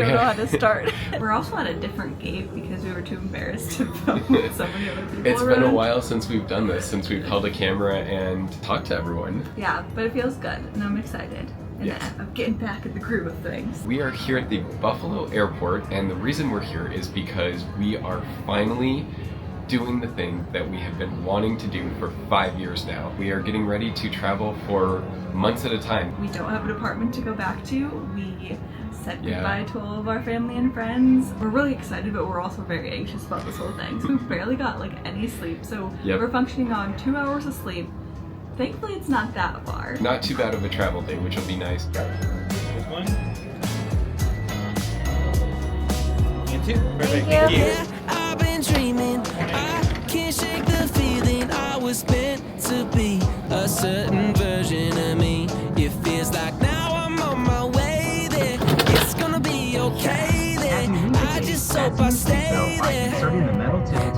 don't know how to start. We're also at a different gate because we were too embarrassed to film with so many other people It's around. been a while since we've done this, since we've held a camera and talked to everyone. Yeah, but it feels good and I'm excited. And Yes. I'm getting back in the groove of things. We are here at the Buffalo Airport, and the reason we're here is because we are finally doing the thing that we have been wanting to do for 5 years now. We are getting ready to travel for months at a time. We don't have an apartment to go back to. We said goodbye to all of our family and friends. We're really excited, but we're also very anxious about this whole thing. So we barely got like any sleep. So we're functioning on 2 hours of sleep. Thankfully, it's not that far. Not too bad of a travel day, which will be nice. This one. And two. Perfect. Thank you. Yeah, I've been dreaming. I can't shake the feeling I was meant to be a certain version of me. It feels like now I'm on my way there. It's gonna be okay there. I just hope I stay there.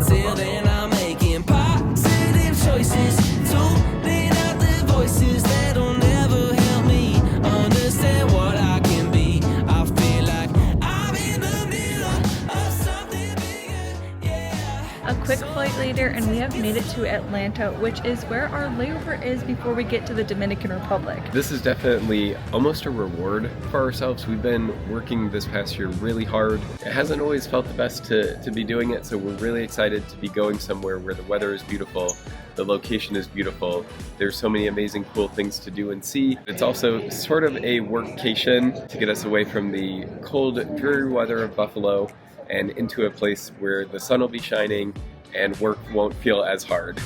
Till then, I'm making positive choices. Tuning out the voices that'll never help me understand what I can be. I feel like I'm in the middle of something bigger, yeah. A quick flight later and we have made it to Atlanta, which is where our layover is before we get to the Dominican Republic. This is definitely almost a reward for ourselves. We've been working this past year really hard. It hasn't always felt the best to be doing it, so we're really excited to be going somewhere where the weather is beautiful, the location is beautiful, there's so many amazing cool things to do and see. It's also sort of a workcation to get us away from the cold, dreary weather of Buffalo and into a place where the sun will be shining and work won't feel as hard.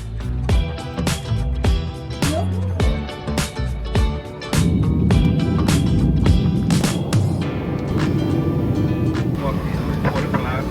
Puerto Plata.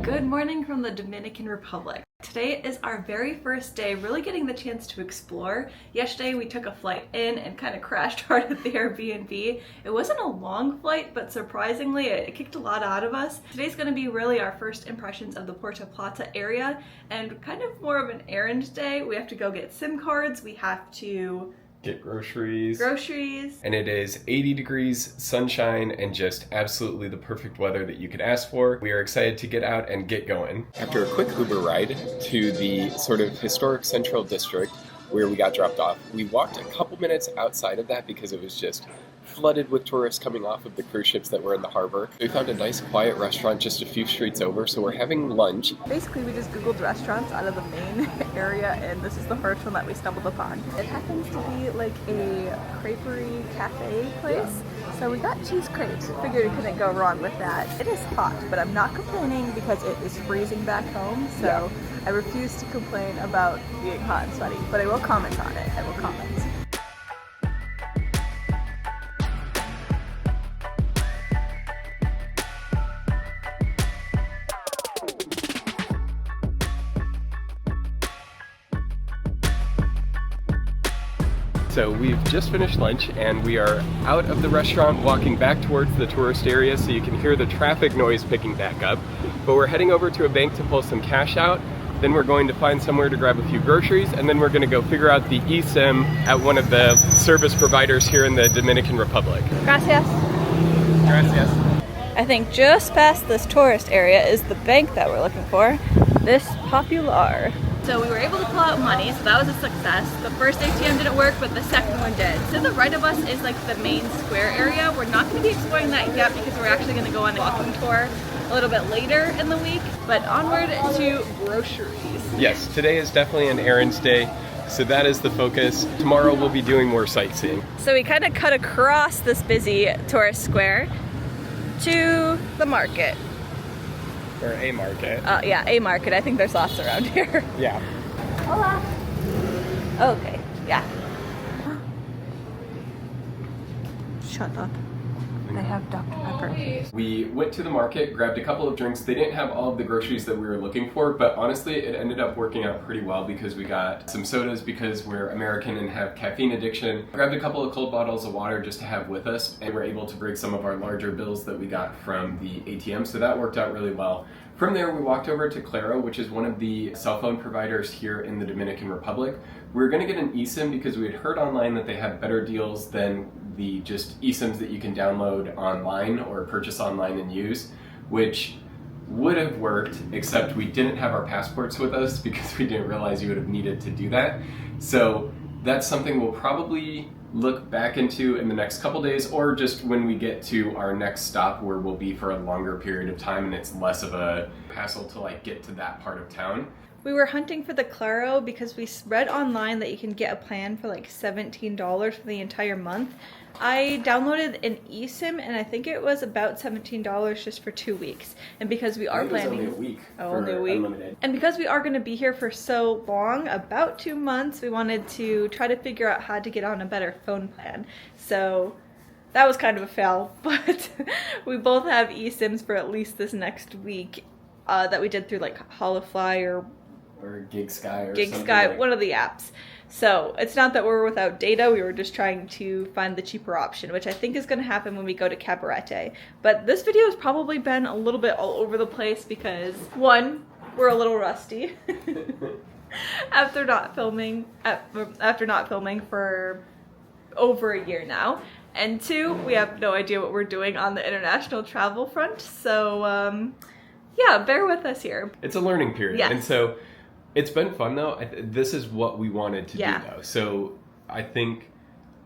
Good morning from the Dominican Republic. Today is our very first day really getting the chance to explore. Yesterday we took a flight in and kind of crashed hard at the Airbnb. It wasn't a long flight, but surprisingly it kicked a lot out of us. Today's going to be really our first impressions of the Puerto Plata area and kind of more of an errand day. We have to go get SIM cards, we have to Get groceries. and it is 80 degrees, sunshine, and just absolutely the perfect weather that you could ask for. We are excited to get out and get going. After a quick Uber ride to the sort of historic central district where we got dropped off, we walked a couple minutes outside of that because it was just flooded with tourists coming off of the cruise ships that were in the harbor. We found a nice quiet restaurant just a few streets over, so we're having lunch. basically we just googled restaurants out of the main area and this is the first one that we stumbled upon. It happens to be like a creperie cafe place, so we got cheese crepes. Figured it couldn't go wrong with that. It is hot, but I'm not complaining because it is freezing back home, so I refuse to complain about being hot and sweaty, but I will comment on it. I will comment. So we've just finished lunch and we are out of the restaurant walking back towards the tourist area, so you can hear the traffic noise picking back up. But we're heading over to a bank to pull some cash out. Then we're going to find somewhere to grab a few groceries, and then we're going to go figure out the eSIM at one of the service providers here in the Dominican Republic. Gracias. Gracias. I think just past this tourist area is the bank that we're looking for, this Popular. So we were able to pull out money, so that was a success. The first ATM didn't work, but the second one did. To the right of us is like the main square area. We're not going to be exploring that yet because we're actually going to go on a walking tour a little bit later in the week, but onward to groceries. Yes, today is definitely an errands day, so that is the focus. Tomorrow we'll be doing more sightseeing. So we kind of cut across this busy tourist square to the market. Or a market. Yeah, a market. I think there's lots around here. Yeah. Hola. Okay, yeah. Shut up. they have Dr. Pepper. We went to the market, grabbed a couple of drinks. They didn't have all of the groceries that we were looking for, but honestly, it ended up working out pretty well because we got some sodas because we're American and have caffeine addiction. Grabbed a couple of cold bottles of water just to have with us, and we're able to bring some of our larger bills that we got from the ATM, so that worked out really well. From there, we walked over to Claro, which is one of the cell phone providers here in the Dominican Republic. We were going to get an eSIM because we had heard online that they have better deals than the just eSIMs that you can download online or purchase online and use, which would have worked, except we didn't have our passports with us because we didn't realize you would have needed to do that. So that's something we'll probably look back into in the next couple days, or just when we get to our next stop where we'll be for a longer period of time and it's less of a hassle to like get to that part of town. We were hunting for the Claro because we read online that you can get a plan for like $17 for the entire month. I downloaded an eSIM and I think it was about $17 just for 2 weeks. And because we are planning, only a week. Only a week. Unlimited. And because we are going to be here for so long, about 2 months, we wanted to try to figure out how to get on a better phone plan. So that was kind of a fail, but we both have eSIMs for at least this next week that we did through like Holofly or Gig Sky or Gig something Sky, like. one of the apps. So it's not that we're without data, we were just trying to find the cheaper option, which I think is going to happen when we go to Cabarete. But this video has probably been a little bit all over the place because, one, we're a little rusty after not filming for over a year now. And two, we have no idea what we're doing on the international travel front. So yeah, bear with us here. It's a learning period. Yes. And so it's been fun though. This is what we wanted to do though. So I think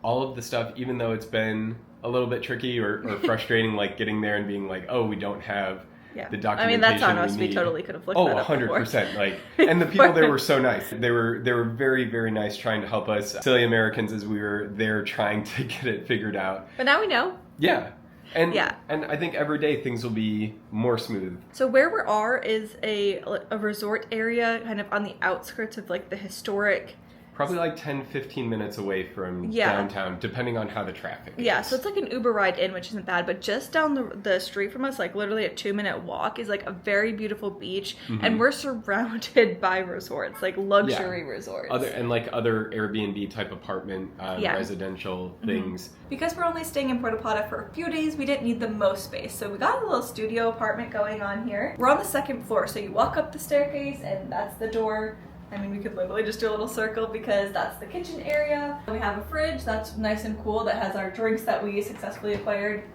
all of the stuff, even though it's been a little bit tricky or frustrating, like getting there and being like, oh, we don't have the documentation. I mean, that's on us. We We totally could have looked that up 100%. Like, and the people there were so nice. They were very, very nice trying to help us, silly Americans, as we were there trying to get it figured out. But now we know. Yeah. And I think every day things will be more smooth. So where we are is a resort area kind of on the outskirts of like the historic. Probably like 10-15 minutes away from downtown, depending on how the traffic is. Yeah, so it's like an Uber ride in, which isn't bad. But just down the street from us, like literally a 2-minute walk, is like a very beautiful beach. Mm-hmm. And we're surrounded by resorts, like luxury resorts. Other Airbnb type apartment, residential things. Because we're only staying in Puerto Plata for a few days, we didn't need the most space. So we got a little studio apartment going on here. We're on the 2nd floor, so you walk up the staircase and that's the door. I mean, we could literally just do a little circle because that's the kitchen area. We have a fridge that's nice and cool that has our drinks that we successfully acquired.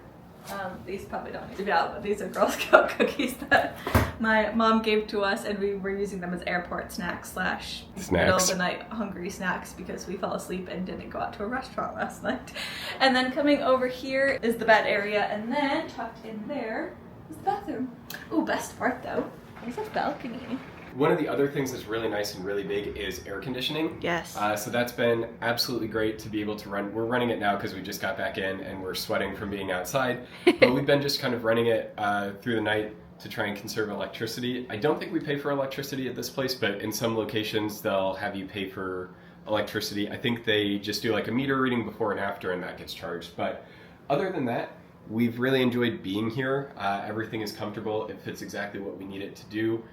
These probably don't need to be out, but these are Girl Scout cookies that my mom gave to us, and we were using them as airport snacks / middle of the night hungry snacks because we fell asleep and didn't go out to a restaurant last night. And then coming over here is the bed area, and then tucked in there is the bathroom. Ooh, best part though, there's a balcony. One of the other things that's really nice and really big is air conditioning. Yes. So that's been absolutely great to be able to run. We're running it now because we just got back in and we're sweating from being outside. But we've been just kind of running it through the night to try and conserve electricity. I don't think we pay for electricity at this place, but in some locations they'll have you pay for electricity. I think they just do like a meter reading before and after and that gets charged. But other than that, we've really enjoyed being here. Everything is comfortable. It fits exactly what we need it to do.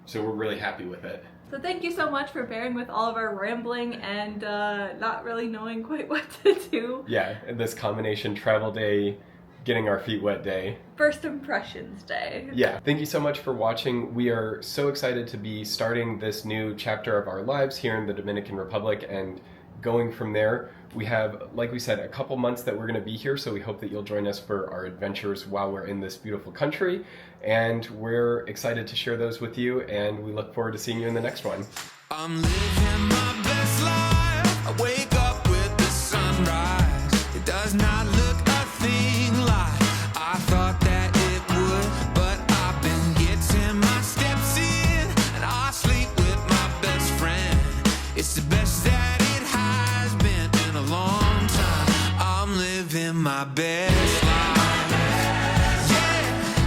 So we're really happy with it. So thank you so much for bearing with all of our rambling and not really knowing quite what to do. Yeah, this combination travel day, getting our feet wet day. First impressions day. Yeah, thank you so much for watching. We are so excited to be starting this new chapter of our lives here in the Dominican Republic and going from there. We have, like we said, a couple months that we're going to be here, so we hope that you'll join us for our adventures while we're in this beautiful country. And we're excited to share those with you, and we look forward to seeing you in the next one. I'm living my best life. I wake up with the sunrise. It does not look a thing like I thought that it would, but I've been getting my steps in, and I sleep with my best friend. It's the best that it has been in a long time. I'm living my best